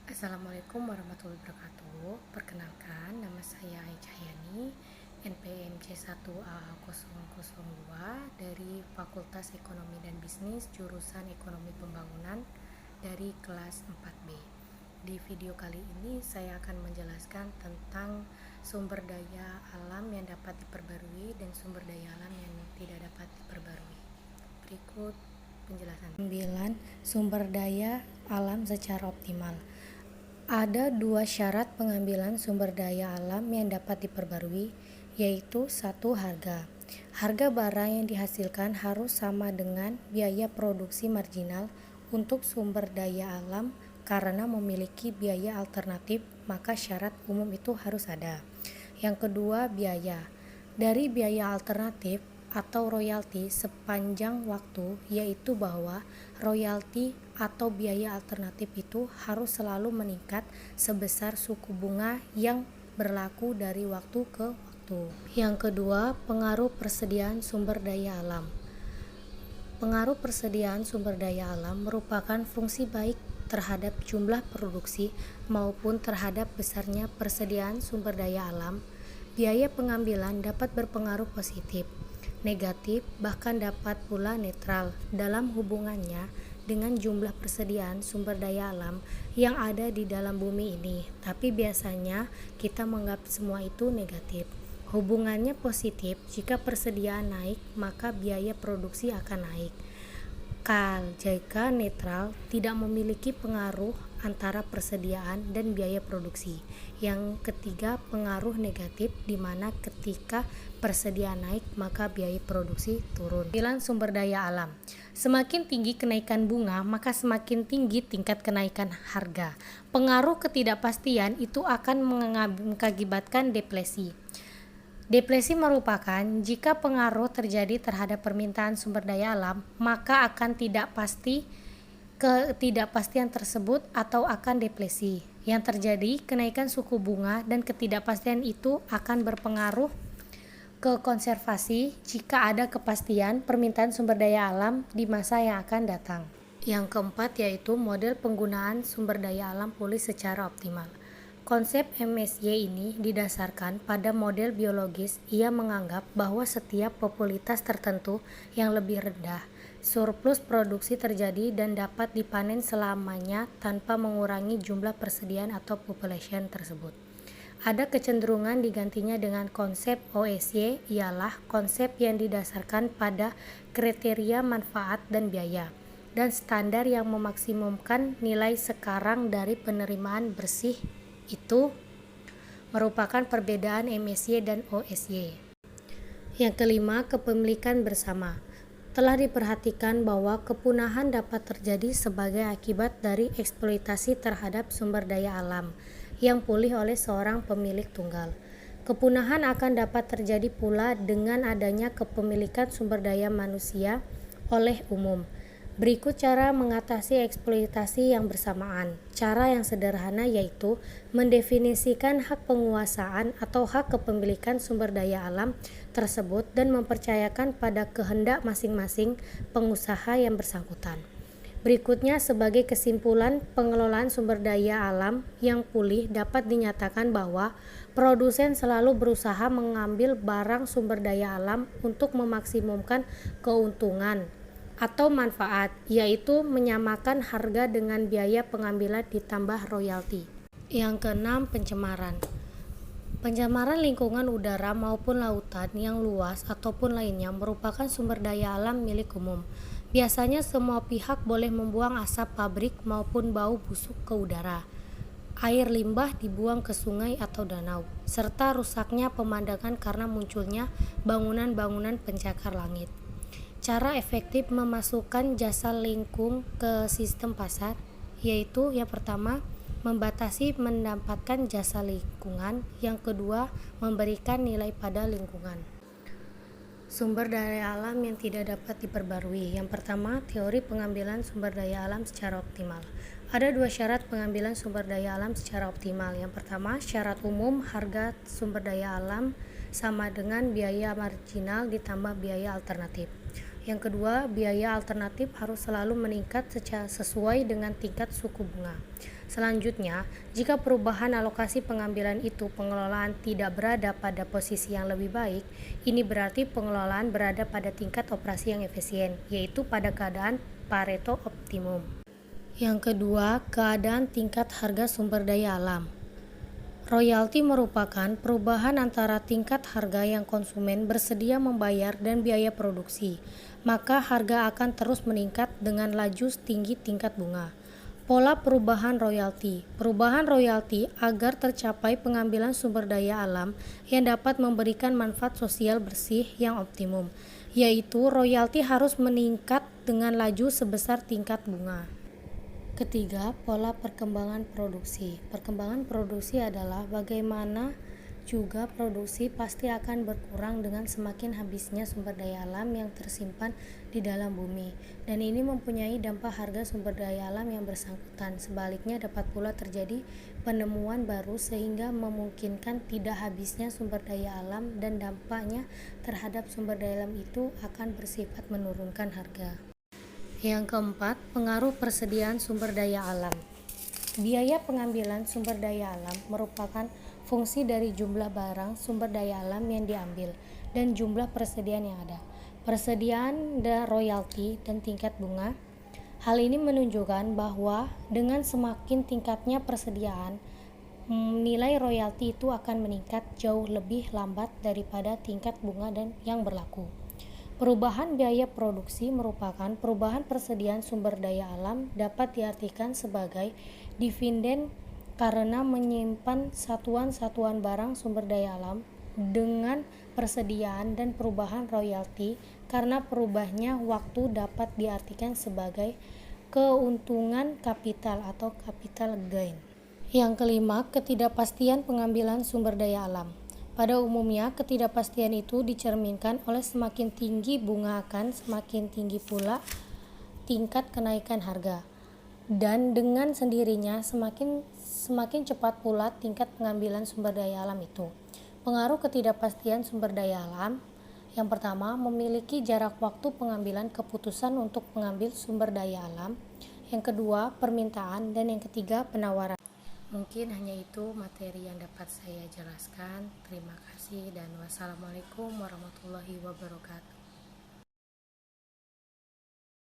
Assalamualaikum warahmatullahi wabarakatuh. Perkenalkan, nama saya Aicha Yani, NPM C1A002 dari Fakultas Ekonomi dan Bisnis, jurusan Ekonomi Pembangunan dari kelas 4B. Di video kali ini saya akan menjelaskan tentang sumber daya alam yang dapat diperbarui dan sumber daya alam yang tidak dapat diperbarui. Berikut penjelasan. 9. Sumber daya alam secara optimal. Ada dua syarat pengambilan sumber daya alam yang dapat diperbarui, yaitu satu, harga. Harga barang yang dihasilkan harus sama dengan biaya produksi marginal untuk sumber daya alam karena memiliki biaya alternatif, maka syarat umum itu harus ada. Yang kedua, biaya. Dari biaya alternatif atau royalti sepanjang waktu, yaitu bahwa royalti atau biaya alternatif itu harus selalu meningkat sebesar suku bunga yang berlaku dari waktu ke waktu. Yang kedua, pengaruh persediaan sumber daya alam. Pengaruh persediaan sumber daya alam merupakan fungsi baik terhadap jumlah produksi maupun terhadap besarnya persediaan sumber daya alam. Biaya pengambilan dapat berpengaruh positif, negatif, bahkan dapat pula netral dalam hubungannya dengan jumlah persediaan sumber daya alam yang ada di dalam bumi ini. Tapi biasanya kita menganggap semua itu negatif. Hubungannya positif, jika persediaan naik, maka biaya produksi akan naik. Jika netral, tidak memiliki pengaruh antara persediaan dan biaya produksi. Yang ketiga, pengaruh negatif, di mana ketika persediaan naik maka biaya produksi turun. 9. Sumber daya alam. Semakin tinggi kenaikan bunga, maka semakin tinggi tingkat kenaikan harga. Pengaruh ketidakpastian itu akan mengakibatkan deflasi. Deflasi merupakan jika pengaruh terjadi terhadap permintaan sumber daya alam, maka akan tidak pasti ketidakpastian tersebut atau akan deflasi. Yang terjadi kenaikan suku bunga dan ketidakpastian itu akan berpengaruh ke konservasi jika ada kepastian permintaan sumber daya alam di masa yang akan datang. Yang keempat yaitu model penggunaan sumber daya alam pulih secara optimal. Konsep MSY ini didasarkan pada model biologis. Ia menganggap bahwa setiap popularitas tertentu yang lebih rendah, surplus produksi terjadi dan dapat dipanen selamanya tanpa mengurangi jumlah persediaan atau population tersebut. Ada kecenderungan digantinya dengan konsep OSY, ialah konsep yang didasarkan pada kriteria manfaat dan biaya, dan standar yang memaksimumkan nilai sekarang dari penerimaan bersih. Itu merupakan perbedaan MSY dan OSY. Yang kelima, kepemilikan bersama. Telah diperhatikan bahwa kepunahan dapat terjadi sebagai akibat dari eksploitasi terhadap sumber daya alam yang pulih oleh seorang pemilik tunggal. Kepunahan akan dapat terjadi pula dengan adanya kepemilikan sumber daya manusia oleh umum. Berikut cara mengatasi eksploitasi yang bersamaan. Cara yang sederhana yaitu mendefinisikan hak penguasaan atau hak kepemilikan sumber daya alam tersebut dan mempercayakan pada kehendak masing-masing pengusaha yang bersangkutan. Berikutnya, sebagai kesimpulan, pengelolaan sumber daya alam yang pulih dapat dinyatakan bahwa produsen selalu berusaha mengambil barang sumber daya alam untuk memaksimumkan keuntungan atau manfaat, yaitu menyamakan harga dengan biaya pengambilan ditambah royalti. Yang keenam, pencemaran. Pencemaran lingkungan udara maupun lautan yang luas ataupun lainnya merupakan sumber daya alam milik umum. Biasanya semua pihak boleh membuang asap pabrik maupun bau busuk ke udara. Air limbah dibuang ke sungai atau danau, serta rusaknya pemandangan karena munculnya bangunan-bangunan pencakar langit. Cara efektif memasukkan jasa lingkung ke sistem pasar, yaitu yang pertama, membatasi mendapatkan jasa lingkungan, yang kedua, memberikan nilai pada lingkungan. Sumber daya alam yang tidak dapat diperbarui. Yang pertama, teori pengambilan sumber daya alam secara optimal. Ada dua syarat pengambilan sumber daya alam secara optimal. Yang pertama, syarat umum harga sumber daya alam sama dengan biaya marginal ditambah biaya alternatif. Yang kedua, biaya alternatif harus selalu meningkat sesuai dengan tingkat suku bunga. Selanjutnya, jika perubahan alokasi pengambilan itu pengelolaan tidak berada pada posisi yang lebih baik, ini berarti pengelolaan berada pada tingkat operasi yang efisien, yaitu pada keadaan Pareto optimum. Yang kedua, keadaan tingkat harga sumber daya alam. Royalti merupakan perubahan antara tingkat harga yang konsumen bersedia membayar dan biaya produksi, maka harga akan terus meningkat dengan laju tinggi tingkat bunga. Pola perubahan royalti. Perubahan royalti agar tercapai pengambilan sumber daya alam yang dapat memberikan manfaat sosial bersih yang optimum, yaitu royalti harus meningkat dengan laju sebesar tingkat bunga. Ketiga, pola perkembangan produksi. Perkembangan produksi adalah bagaimana juga produksi pasti akan berkurang dengan semakin habisnya sumber daya alam yang tersimpan di dalam bumi, dan ini mempunyai dampak harga sumber daya alam yang bersangkutan. Sebaliknya, dapat pula terjadi penemuan baru sehingga memungkinkan tidak habisnya sumber daya alam, dan dampaknya terhadap sumber daya alam itu akan bersifat menurunkan harga. Yang keempat, pengaruh persediaan sumber daya alam. Biaya pengambilan sumber daya alam merupakan fungsi dari jumlah barang sumber daya alam yang diambil dan jumlah persediaan yang ada. Persediaan dan royalti dan tingkat bunga. Hal ini menunjukkan bahwa dengan semakin tingkatnya persediaan, nilai royalti itu akan meningkat jauh lebih lambat daripada tingkat bunga dan yang berlaku. Perubahan biaya produksi merupakan perubahan persediaan sumber daya alam, dapat diartikan sebagai dividen karena menyimpan satuan-satuan barang sumber daya alam dengan persediaan, dan perubahan royalti karena perubahnya waktu dapat diartikan sebagai keuntungan kapital atau capital gain. Yang kelima, ketidakpastian pengambilan sumber daya alam. Pada umumnya, ketidakpastian itu dicerminkan oleh semakin tinggi bunga akan semakin tinggi pula tingkat kenaikan harga. Dan dengan sendirinya semakin cepat pula tingkat pengambilan sumber daya alam itu. Pengaruh ketidakpastian sumber daya alam. Yang pertama, memiliki jarak waktu pengambilan keputusan untuk mengambil sumber daya alam. Yang kedua, permintaan, dan yang ketiga, penawaran. Mungkin hanya itu materi yang dapat saya jelaskan. Terima kasih dan wassalamualaikum warahmatullahi wabarakatuh.